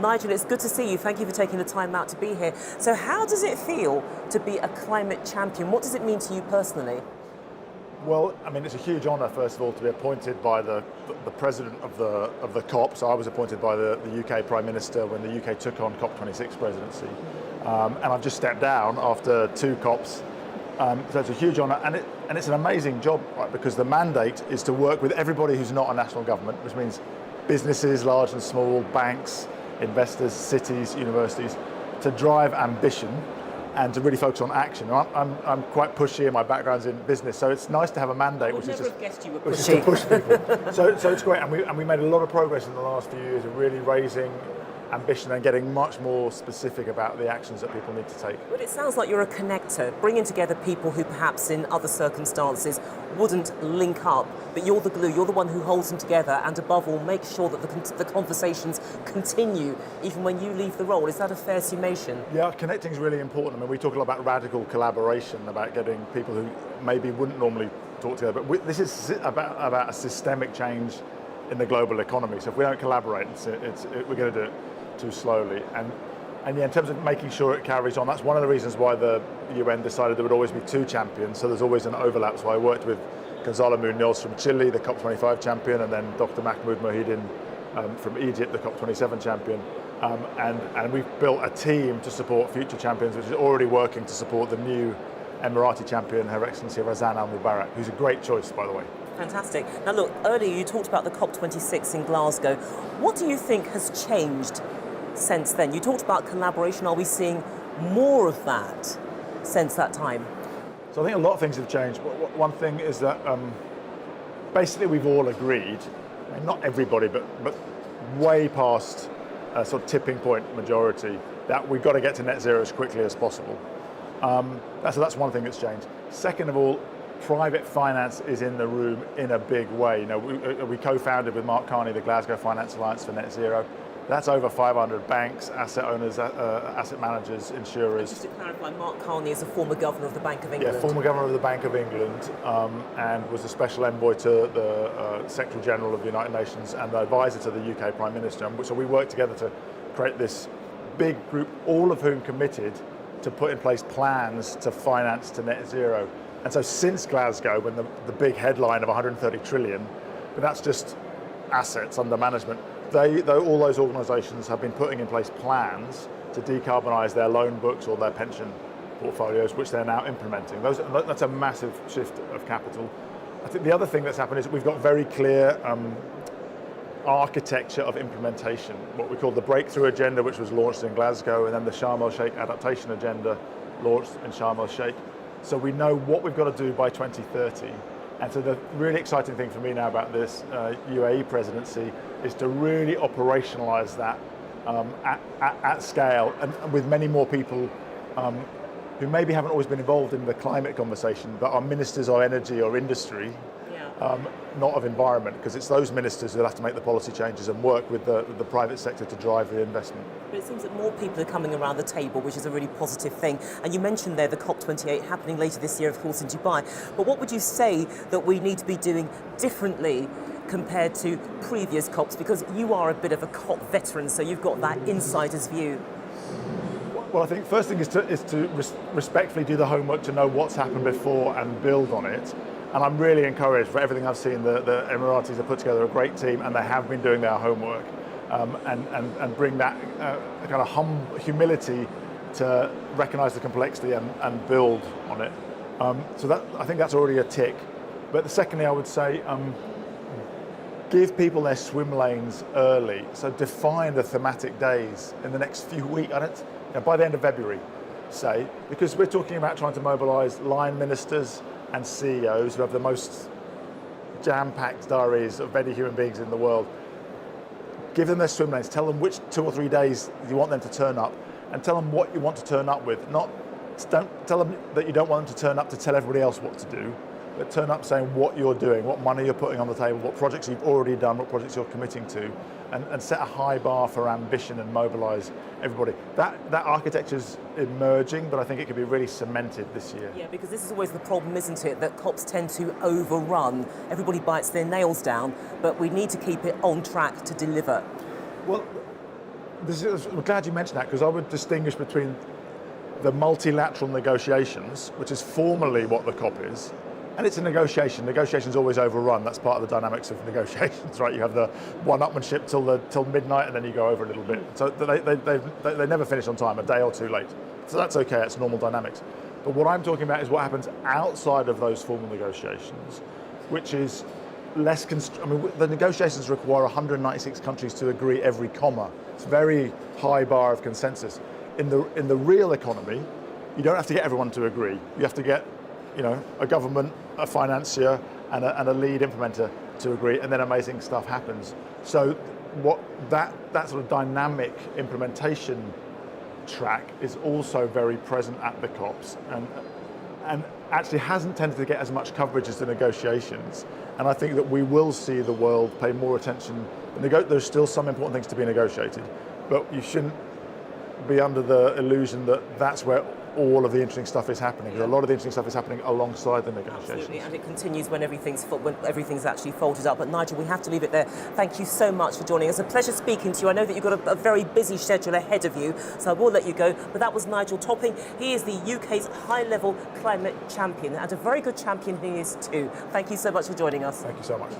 Nigel, it's good to see you. Thank you for taking the time out to be here. So how does it feel to be a climate champion? What does it mean to you personally? Well, I mean, it's a huge honour, first of all, to be appointed by the president of the COP. So I was appointed by the UK Prime Minister when the UK took on COP26 presidency. And I've just stepped down after 2 COPs. So it's a huge honour, and it's an amazing job, right? Because the mandate is to work with everybody who's not a national government, which means businesses, large and small, banks, investors, cities, universities, to drive ambition and to really focus on action. I'm quite pushy, and my background's in business, so it's nice to have a mandate which is to push people. so it's great, and we made a lot of progress in the last few years of really raising ambition and getting much more specific about the actions that people need to take. But it sounds like you're a connector, bringing together people who perhaps in other circumstances wouldn't link up, but you're the glue, you're the one who holds them together, and above all, make sure that the conversations continue even when you leave the role. Is that a fair summation? Yeah, connecting is really important. I mean, we talk a lot about radical collaboration, about getting people who maybe wouldn't normally talk together, but this is about a systemic change in the global economy. So if we don't collaborate, we're going to do it too slowly. And yeah, in terms of making sure it carries on, that's one of the reasons why the UN decided there would always be 2 champions, so there's always an overlap. So I worked with Gonzalo Munoz from Chile, the COP25 champion, and then Dr. Mahmoud Mohidin from Egypt, the COP27 champion. And we've built a team to support future champions, which is already working to support the new Emirati champion, Her Excellency Razan Al Mubarak, who's a great choice, by the way. Fantastic. Now look, earlier you talked about the COP26 in Glasgow. What do you think has changed since then? You talked about collaboration. Are we seeing more of that since that time? So I think a lot of things have changed. One thing is that basically we've all agreed, I mean, not everybody, but way past a sort of tipping point majority, that we've got to get to net zero as quickly as possible. So that's one thing that's changed. Second of all, private finance is in the room in a big way. You know, we co-founded with Mark Carney the Glasgow Finance Alliance for Net Zero. That's over 500 banks, asset owners, asset managers, insurers. Just to clarify, Mark Carney is a former governor of the Bank of England. Yeah, former governor of the Bank of England, and was a special envoy to the Secretary General of the United Nations and the advisor to the UK Prime Minister. And so we worked together to create this big group, all of whom committed to put in place plans to finance to net zero. And so since Glasgow, when the big headline of 130 trillion, but that's just assets under management, all those organisations have been putting in place plans to decarbonise their loan books or their pension portfolios, which they're now implementing. That's a massive shift of capital. I think the other thing that's happened is we've got very clear architecture of implementation, what we call the Breakthrough Agenda, which was launched in Glasgow, and then the Sharm el-Sheikh Adaptation Agenda launched in Sharm el-Sheikh. So we know what we've got to do by 2030. And so the really exciting thing for me now about this UAE presidency is to really operationalise that at scale, and with many more people who maybe haven't always been involved in the climate conversation, but are ministers of energy or industry, not of environment, because it's those ministers who have to make the policy changes and work with the private sector to drive the investment. But it seems that more people are coming around the table, which is a really positive thing. And you mentioned there the COP28 happening later this year, of course, in Dubai. But what would you say that we need to be doing differently compared to previous COPs? Because you are a bit of a COP veteran, so you've got that insider's view. Well, I think first thing is to respectfully do the homework to know what's happened before and build on it. And I'm really encouraged for everything I've seen. The Emiratis have put together a great team, and they have been doing their homework, and bring that kind of humility to recognise the complexity and build on it. So I think that's already a tick. But secondly, I would say give people their swim lanes early. So define the thematic days in the next few weeks. By the end of February, say, because we're talking about trying to mobilise line ministers and CEOs who have the most jam-packed diaries of any human beings in the world. Give them their swim lanes, tell them which 2 or 3 days you want them to turn up, and tell them what you want to turn up with. Don't tell them that you don't want them to turn up to tell everybody else what to do, but turn up saying what you're doing, what money you're putting on the table, what projects you've already done, what projects you're committing to, and set a high bar for ambition and mobilise everybody. That architecture's emerging, but I think it could be really cemented this year. Yeah, because this is always the problem, isn't it, that COPs tend to overrun. Everybody bites their nails down, but we need to keep it on track to deliver. Well, I'm glad you mentioned that, because I would distinguish between the multilateral negotiations, which is formally what the COP is, and it's a negotiation. Negotiations always overrun. That's part of the dynamics of negotiations, right? You have the one-upmanship till midnight, and then you go over a little bit. So they never finish on time, a day or two late. So that's okay, it's normal dynamics. But what I'm talking about is what happens outside of those formal negotiations, which is less the negotiations require 196 countries to agree every comma. It's a very high bar of consensus. In the real economy, you don't have to get everyone to agree. You have to get, a government, a financier, and a lead implementer to agree, and then amazing stuff happens. So what that sort of dynamic implementation track is also very present at the COPs, and actually hasn't tended to get as much coverage as the negotiations. And I think that we will see the world pay more attention. There's still some important things to be negotiated, but you shouldn't be under the illusion that that's where all of the interesting stuff is happening. Because a lot of the interesting stuff is happening alongside the negotiations. Absolutely, and it continues when everything's actually folded up. But Nigel, we have to leave it there. Thank you so much for joining us. A pleasure speaking to you. I know that you've got a very busy schedule ahead of you, so I will let you go. But that was Nigel Topping. He is the UK's high-level climate champion, and a very good champion he is too. Thank you so much for joining us. Thank you so much.